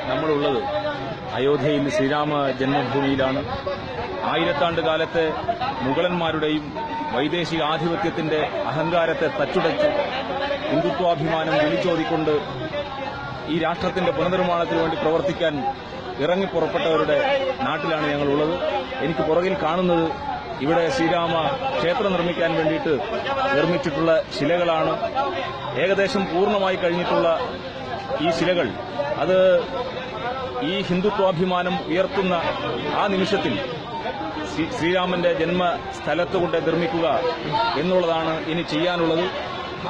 നമ്മളുള്ളത് അയോധ്യയിൽ ശ്രീരാമ ജന്മഭൂമിയിലാണ്. ആയിരത്താണ്ട് കാലത്തെ മുഗളന്മാരുടെയും വൈദേശിക ആധിപത്യത്തിന്റെ അഹങ്കാരത്തെ തച്ചുടച്ച് ഹിന്ദുത്വാഭിമാനം വിളിച്ചോതിക്കൊണ്ട് ഈ രാഷ്ട്രത്തിന്റെ പുനർനിർമ്മാണത്തിന് വേണ്ടി പ്രവർത്തിക്കാൻ ഇറങ്ങിപ്പുറപ്പെട്ടവരുടെ നാട്ടിലാണ് ഞങ്ങളുള്ളത്. എനിക്ക് പുറകിൽ കാണുന്നത് ഇവിടെ ശ്രീരാമ ക്ഷേത്രം നിർമ്മിക്കാൻ വേണ്ടിയിട്ട് നിർമ്മിച്ചിട്ടുള്ള ശിലകളാണ്. ഏകദേശം പൂർണ്ണമായി കഴിഞ്ഞിട്ടുള്ള ഈ ശിലകൾ അത് ഈ ഹിന്ദുത്വാഭിമാനം ഉയർത്തുന്ന ആ നിമിഷത്തിൽ ശ്രീരാമന്റെ ജന്മസ്ഥലത്തുകൊണ്ട് നിർമ്മിക്കുക എന്നുള്ളതാണ് ഇനി ചെയ്യാനുള്ളത്.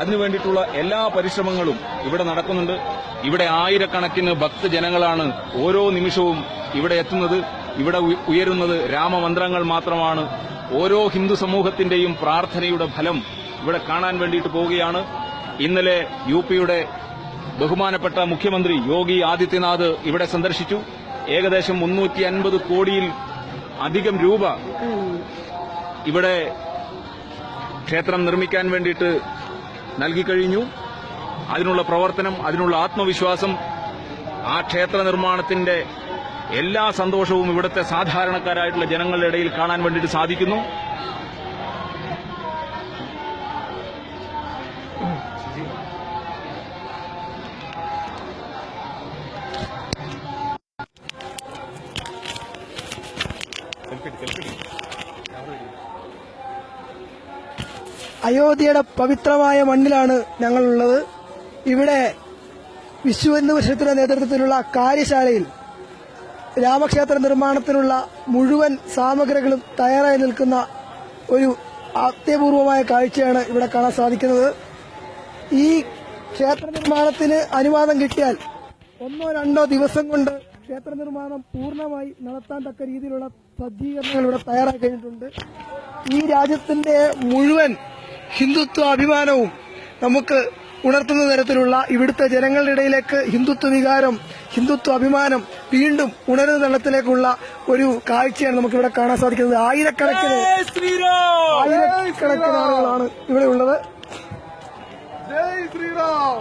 അതിനുവേണ്ടിയിട്ടുള്ള എല്ലാ പരിശ്രമങ്ങളും ഇവിടെ നടക്കുന്നുണ്ട്. ഇവിടെ ആയിരക്കണക്കിന് ഭക്തജനങ്ങളാണ് ഓരോ നിമിഷവും ഇവിടെ എത്തുന്നത്. ഇവിടെ ഉയരുന്നത് രാമമന്ത്രങ്ങൾ മാത്രമാണ്. ഓരോ ഹിന്ദു സമൂഹത്തിന്റെയും പ്രാർത്ഥനയുടെ ഫലം ഇവിടെ കാണാൻ വേണ്ടിയിട്ട് പോവുകയാണ്. ഇന്നലെ യുപിയുടെ ബഹുമാനപ്പെട്ട മുഖ്യമന്ത്രി യോഗി ആദിത്യനാഥ് ഇവിടെ സന്ദർശിച്ചു. ഏകദേശം 350 കോടിയിൽ അധികം രൂപ ഇവിടെ ക്ഷേത്രം നിർമ്മിക്കാൻ വേണ്ടിയിട്ട് നൽകിക്കഴിഞ്ഞു. അതിനുള്ള പ്രവർത്തനം, അതിനുള്ള ആത്മവിശ്വാസം, ആ ക്ഷേത്ര നിർമ്മാണത്തിന്റെ എല്ലാ സന്തോഷവും ഇവിടുത്തെ സാധാരണക്കാരായിട്ടുള്ള ജനങ്ങളുടെ ഇടയിൽ കാണാൻ വേണ്ടിയിട്ട് സാധിക്കുന്നു. അയോധ്യയുടെ പവിത്രമായ മണ്ണിലാണ് ഞങ്ങളുള്ളത്. ഇവിടെ വിശ്വ ഹിന്ദു പരിഷത്തിന്റെ നേതൃത്വത്തിലുള്ള കാര്യശാലയിൽ രാമക്ഷേത്ര നിർമ്മാണത്തിനുള്ള മുഴുവൻ സാമഗ്രികളും തയ്യാറായി നിൽക്കുന്ന ഒരു അത്യപൂർവമായ കാഴ്ചയാണ് ഇവിടെ കാണാൻ സാധിക്കുന്നത്. ഈ ക്ഷേത്ര നിർമ്മാണത്തിന് അനുവാദം കിട്ടിയാൽ 1-2 ദിവസം കൊണ്ട് ക്ഷേത്ര നിർമ്മാണം പൂർണ്ണമായി നടത്താൻ തക്ക രീതിയിലുള്ള സജ്ജീകരണങ്ങൾ ഇവിടെ തയ്യാറായി കഴിഞ്ഞിട്ടുണ്ട്. ഈ രാജ്യത്തിന്റെ മുഴുവൻ ഹിന്ദുത്വ അഭിമാനവും നമുക്ക് ഉണർത്തുന്ന തരത്തിലുള്ള ഇവിടുത്തെ ജനങ്ങളുടെ ഇടയിലേക്ക് ഹിന്ദുത്വ വികാരം, ഹിന്ദുത്വ അഭിമാനം വീണ്ടും ഉണരുന്ന തലത്തിലേക്കുള്ള ഒരു കാഴ്ചയാണ് നമുക്കിവിടെ കാണാൻ സാധിക്കുന്നത്. ആയിരക്കണക്കിന് ആളുകളാണ് ഇവിടെ ഉള്ളത്. ജയ് ശ്രീറാം.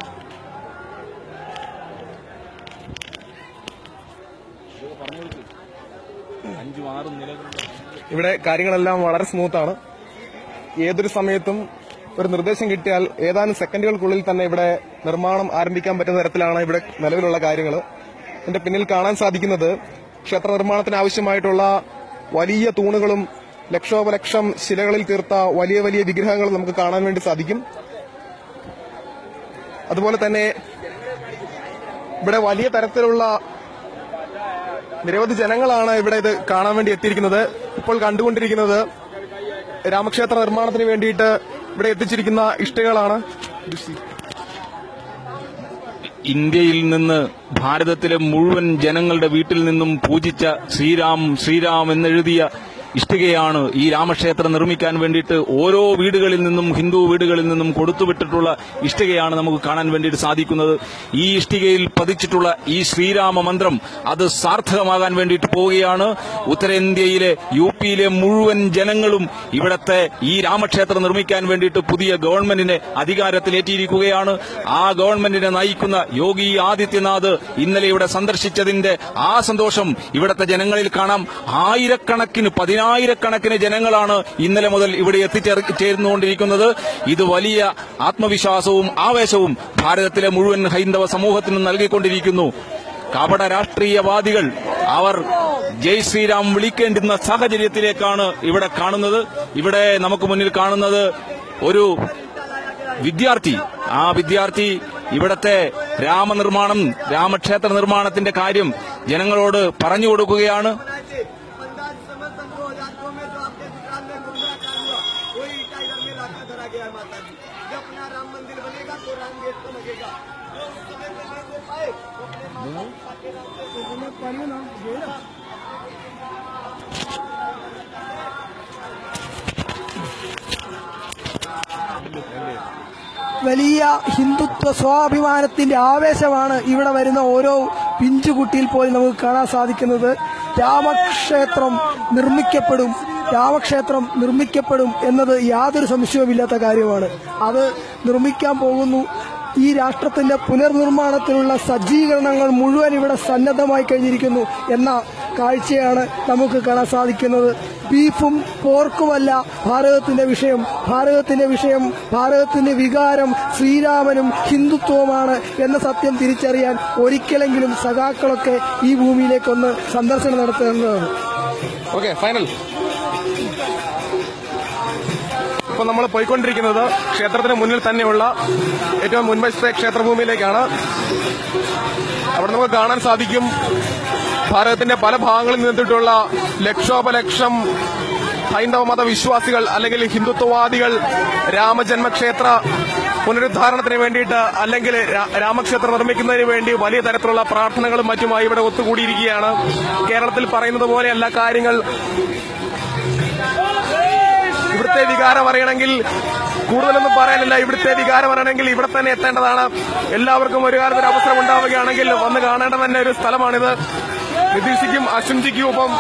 ഇവിടെ കാര്യങ്ങളെല്ലാം വളരെ സ്മൂത്താണ്. ഏതൊരു സമയത്തും ഒരു നിർദ്ദേശം കിട്ടിയാൽ ഏതാനും സെക്കൻഡുകൾക്കുള്ളിൽ തന്നെ ഇവിടെ നിർമ്മാണം ആരംഭിക്കാൻ പറ്റുന്ന തരത്തിലാണ് ഇവിടെ നിലവിലുള്ള കാര്യങ്ങൾ. എന്റെ പിന്നിൽ കാണാൻ സാധിക്കുന്നത് ക്ഷേത്ര നിർമ്മാണത്തിന് ആവശ്യമായിട്ടുള്ള വലിയ തൂണുകളും ലക്ഷോപലക്ഷം ശിലകളിൽ തീർത്ത വലിയ വലിയ വിഗ്രഹങ്ങളും നമുക്ക് കാണാൻ വേണ്ടി സാധിക്കും. അതുപോലെ തന്നെ ഇവിടെ വലിയ തരത്തിലുള്ള നിരവധി ജനങ്ങളാണ് ഇവിടെ ഇത് കാണാൻ വേണ്ടി എത്തിയിരിക്കുന്നത്. ഇപ്പോൾ കണ്ടുകൊണ്ടിരിക്കുന്നത് രാമക്ഷേത്ര നിർമ്മാണത്തിന് വേണ്ടിയിട്ട് ഇവിടെ എത്തിച്ചിരിക്കുന്ന ഇഷ്ടികകളാണ്. ഇന്ത്യയിൽ നിന്ന് ഭാരതത്തിലെ മുഴുവൻ ജനങ്ങളുടെ വീട്ടിൽ നിന്നും പൂജിച്ച ശ്രീരാം എന്നെഴുതിയ ഇഷ്ടികയാണ് ഈ രാമക്ഷേത്രം നിർമ്മിക്കാൻ വേണ്ടിയിട്ട് ഓരോ വീടുകളിൽ നിന്നും, ഹിന്ദു വീടുകളിൽ നിന്നും കൊടുത്തുവിട്ടിട്ടുള്ള ഇഷ്ടികയാണ് നമുക്ക് കാണാൻ വേണ്ടിയിട്ട് സാധിക്കുന്നത്. ഈ ഇഷ്ടികയിൽ പതിച്ചിട്ടുള്ള ഈ ശ്രീരാമ മന്ത്രം അത് സാർത്ഥകമാകാൻ വേണ്ടിയിട്ട് പോവുകയാണ്. ഉത്തരേന്ത്യയിലെ യുപിയിലെ മുഴുവൻ ജനങ്ങളും ഇവിടത്തെ ഈ രാമക്ഷേത്രം നിർമ്മിക്കാൻ വേണ്ടിയിട്ട് പുതിയ ഗവൺമെന്റിനെ അധികാരത്തിലേറ്റിയിരിക്കുകയാണ്. ആ ഗവൺമെന്റിനെ നയിക്കുന്ന യോഗി ആദിത്യനാഥ് ഇന്നലെ ഇവിടെ സന്ദർശിച്ചതിന്റെ ആ സന്തോഷം ഇവിടത്തെ ജനങ്ങളിൽ കാണാം. ആയിരക്കണക്കിന് ജനങ്ങളാണ് ഇന്നലെ മുതൽ ഇവിടെ എത്തിച്ചേർന്നുകൊണ്ടിരിക്കുന്നത്. ഇത് വലിയ ആത്മവിശ്വാസവും ആവേശവും ഭാരതത്തിലെ മുഴുവൻ ഹൈന്ദവ സമൂഹത്തിനും നൽകിക്കൊണ്ടിരിക്കുന്നു. കപട രാഷ്ട്രീയവാദികൾ അവർ ജയ് ശ്രീരാം വിളിക്കേണ്ടുന്ന സാഹചര്യത്തിലേക്കാണ് ഇവിടെ കാണുന്നത്. ഇവിടെ നമുക്ക് മുന്നിൽ കാണുന്നത് ഒരു വിദ്യാർത്ഥി. ആ വിദ്യാർത്ഥി ഇവിടത്തെ രാമക്ഷേത്ര നിർമ്മാണത്തിന്റെ കാര്യം ജനങ്ങളോട് പറഞ്ഞു കൊടുക്കുകയാണ്. വലിയ ഹിന്ദുത്വ സ്വാഭിമാനത്തിന്റെ ആവേശമാണ് ഇവിടെ വരുന്ന ഓരോ പിഞ്ചുകുട്ടിയിൽ പോലും നമുക്ക് കാണാൻ സാധിക്കുന്നത്. രാമക്ഷേത്രം നിർമ്മിക്കപ്പെടും എന്നത് യാതൊരു സംശയവുമില്ലാത്ത കാര്യമാണ്. അത് നിർമ്മിക്കാൻ പോകുന്നു. ഈ രാഷ്ട്രത്തിന്റെ പുനർനിർമ്മാണത്തിനുള്ള സജ്ജീകരണങ്ങൾ മുഴുവൻ ഇവിടെ സന്നദ്ധമായി കഴിഞ്ഞിരിക്കുന്നു എന്ന കാഴ്ചയാണ് നമുക്ക് കാണാൻ സാധിക്കുന്നത്. ബീഫും പോർക്കുമല്ല ഭാരതത്തിന്റെ വിഷയം. ഭാരതത്തിന്റെ വികാരം ശ്രീരാമനും ഹിന്ദുത്വവുമാണ് എന്ന സത്യം തിരിച്ചറിയാൻ ഒരിക്കലെങ്കിലും സഖാക്കളൊക്കെ ഈ ഭൂമിയിലേക്കൊന്ന് സന്ദർശനം നടത്തേണ്ടതാണ്. Okay, final. ഇപ്പൊ നമ്മൾ പോയിക്കൊണ്ടിരിക്കുന്നത് ക്ഷേത്രത്തിന് മുന്നിൽ തന്നെയുള്ള ഏറ്റവും മുൻവശത്തെ ക്ഷേത്രഭൂമിയിലേക്കാണ്. അവിടെ നമുക്ക് കാണാൻ സാധിക്കും ഭാരതത്തിന്റെ പല ഭാഗങ്ങളിൽ നിന്നിട്ടുള്ള ലക്ഷോപലക്ഷം ഹൈന്ദവ മത വിശ്വാസികൾ അല്ലെങ്കിൽ ഹിന്ദുത്വവാദികൾ രാമജന്മക്ഷേത്ര പുനരുദ്ധാരണത്തിന് വേണ്ടിയിട്ട് അല്ലെങ്കിൽ രാമക്ഷേത്രം നിർമ്മിക്കുന്നതിന് വേണ്ടി വലിയ തരത്തിലുള്ള പ്രാർത്ഥനകളും മറ്റുമായി ഇവിടെ ഒത്തുകൂടിയിരിക്കുകയാണ്. കേരളത്തിൽ പറയുന്നത് പോലെയല്ല കാര്യങ്ങൾ. ഇവിടുത്തെ വികാരം അറിയണമെങ്കിൽ കൂടുതലൊന്നും പറയാനില്ല. ഇവിടുത്തെ വികാരം അറിയണമെങ്കിൽ ഇവിടെ തന്നെ എത്തേണ്ടതാണ്. എല്ലാവർക്കും ഒരു കാലത്ത് ഒരു അവസരം ഉണ്ടാവുകയാണെങ്കിൽ വന്ന് കാണേണ്ട തന്നെ ഒരു സ്ഥലമാണിത്. നിതീഷിക്കും അശ്വിൻജിക്കും ഒപ്പം